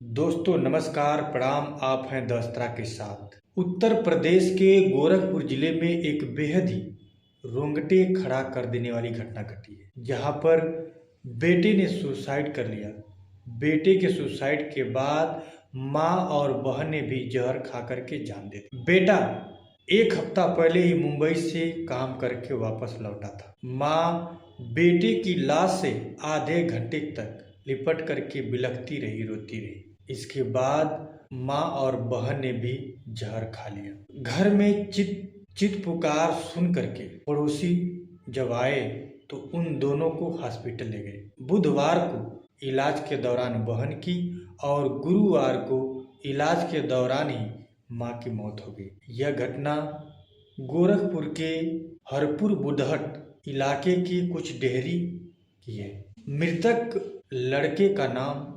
दोस्तों नमस्कार प्रणाम। आप हैं दस्तरा के साथ। उत्तर प्रदेश के गोरखपुर जिले में एक बेहद ही रोंगटे खड़ा कर देने वाली घटना घटी है, जहां पर बेटे ने सुसाइड कर लिया। बेटे के सुसाइड के बाद माँ और बहन ने भी जहर खा करके जान दे दी। बेटा एक हफ्ता पहले ही मुंबई से काम करके वापस लौटा था। माँ बेटे की लाश से आधे घंटे तक लिपट करके बिलखती रही, रोती रही। इसके बाद माँ और बहन ने भी जहर खा लिया। घर में चित चित पुकार सुन करके पड़ोसी जब आए तो उन दोनों को हॉस्पिटल ले गए। बुधवार को इलाज के दौरान बहन की और गुरुवार को इलाज के दौरान ही माँ की मौत हो गई। यह घटना गोरखपुर के हरपुर बुधहट इलाके की कुछ डेहरी की है। मृतक लड़के का नाम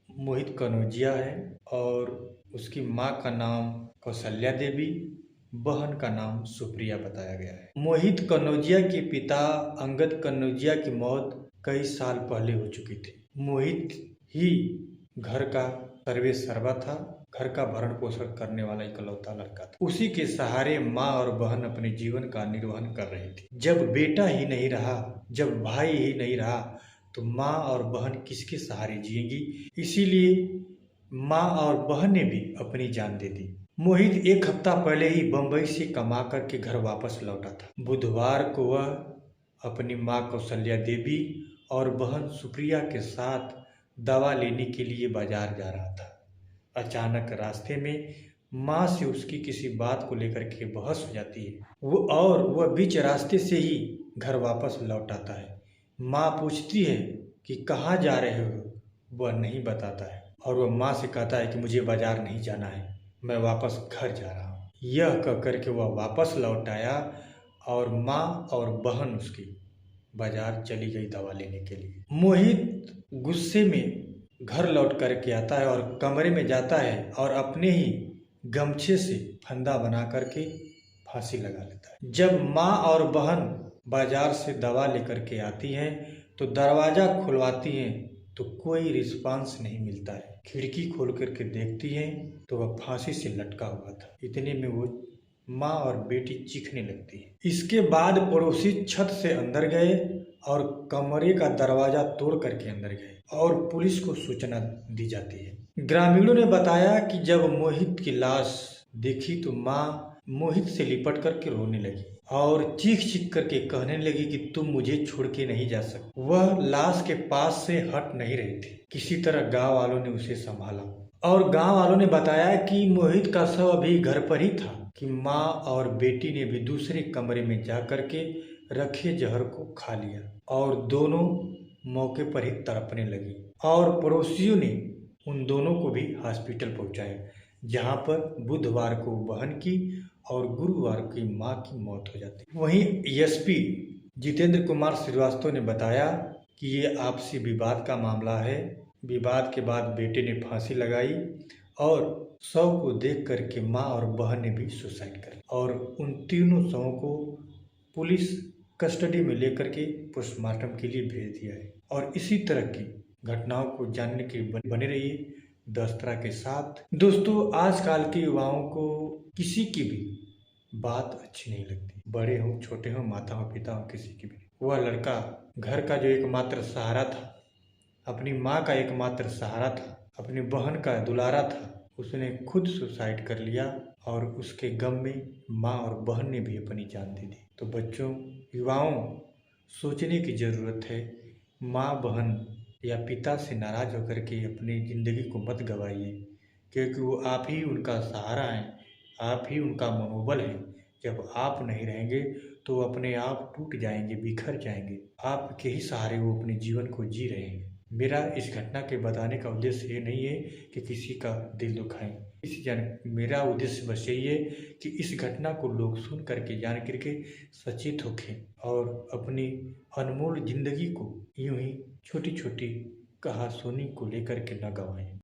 मोहित कनौजिया है और उसकी माँ का नाम कौशल्या देवी, बहन का नाम सुप्रिया बताया गया है। मोहित कनौजिया के पिता अंगद कनौजिया की मौत कई साल पहले हो चुकी थी। मोहित ही घर का सर्वे सर्वा था, घर का भरण पोषण करने वाला इकलौता लड़का था। उसी के सहारे माँ और बहन अपने जीवन का निर्वहन कर रही थी। जब बेटा ही नहीं रहा, जब भाई ही नहीं रहा, तो माँ और बहन किसके सहारे जिएंगी। इसीलिए माँ और बहन ने भी अपनी जान दे दी। मोहित एक हफ्ता पहले ही बम्बई से कमा करके घर वापस लौटा था। बुधवार को वह अपनी माँ कौशल्या देवी और बहन सुप्रिया के साथ दवा लेने के लिए बाजार जा रहा था। अचानक रास्ते में माँ से उसकी किसी बात को लेकर के बहस हो जाती है। वह बीच रास्ते से ही घर वापस लौट आता है। माँ पूछती है कि कहाँ जा रहे हो, वह नहीं बताता है और वह माँ से कहता है कि मुझे बाजार नहीं जाना है, मैं वापस घर जा रहा हूँ। यह कह करके वह वापस लौट आया और माँ और बहन उसकी बाजार चली गई दवा लेने के लिए। मोहित गुस्से में घर लौट करके आता है और कमरे में जाता है और अपने ही गमछे से फंदा बना करके फांसी लगा लेता है। जब माँ और बहन बाजार से दवा लेकर के आती हैं तो दरवाज़ा खुलवाती हैं तो कोई रिस्पांस नहीं मिलता है। खिड़की खोल करके देखती हैं तो वह फांसी से लटका हुआ था। इतने में वो माँ और बेटी चीखने लगती है। इसके बाद पड़ोसी छत से अंदर गए और कमरे का दरवाजा तोड़ करके अंदर गए और पुलिस को सूचना दी जाती है। ग्रामीणों ने बताया कि जब मोहित की लाश देखी तो माँ मोहित से लिपट करके रोने लगी और चीख चीख करके कहने लगी कि तुम मुझे छोड़ के नहीं जा सकते। वह लाश के पास से हट नहीं रही थी। किसी तरह गांव वालों ने उसे संभाला और गांव वालों ने बताया कि मोहित का शव अभी घर पर ही था कि माँ और बेटी ने भी दूसरे कमरे में जा करके रखे जहर को खा लिया और दोनों मौके पर ही तड़पने लगी और पड़ोसियों ने उन दोनों को भी हॉस्पिटल पहुंचाया, जहां पर बुधवार को बहन की और गुरुवार की मां की मौत हो जाती। वहीं एसपी जितेंद्र कुमार श्रीवास्तव ने बताया कि ये आपसी विवाद का मामला है। विवाद के बाद बेटे ने फांसी लगाई और शव को देख करके माँ और बहन ने भी सुसाइड कर और उन तीनों शवों को पुलिस कस्टडी में लेकर के पोस्टमार्टम के लिए भेज दिया है। और इसी तरह की घटनाओं को जानने के लिए बने रहिए दस्तरा के साथ। दोस्तों आजकल के युवाओं को किसी की भी बात अच्छी नहीं लगती, बड़े हो छोटे हो, माता हो पिता हो, किसी की भी। वह लड़का घर का जो एकमात्र सहारा था, अपनी माँ का एकमात्र सहारा था, अपनी बहन का दुलारा था, उसने खुद सुसाइड कर लिया और उसके गम में माँ और बहन ने भी अपनी जान दे दी। तो बच्चों, युवाओं, सोचने की ज़रूरत है। माँ बहन या पिता से नाराज़ होकर के अपनी ज़िंदगी को मत गंवाइए, क्योंकि वो आप ही उनका सहारा हैं, आप ही उनका मनोबल है। जब आप नहीं रहेंगे तो वो अपने आप टूट जाएंगे, बिखर जाएंगे। आपके ही सहारे वो अपने जीवन को जी रहे हैं। मेरा इस घटना के बताने का उद्देश्य ये नहीं है कि किसी का दिल दुखाएं। मेरा उद्देश्य बस यही है कि इस घटना को लोग सुन करके, जान करके सचेत होखें और अपनी अनमोल जिंदगी को यूं ही छोटी छोटी कहासुनी को लेकर के न गंवाएं।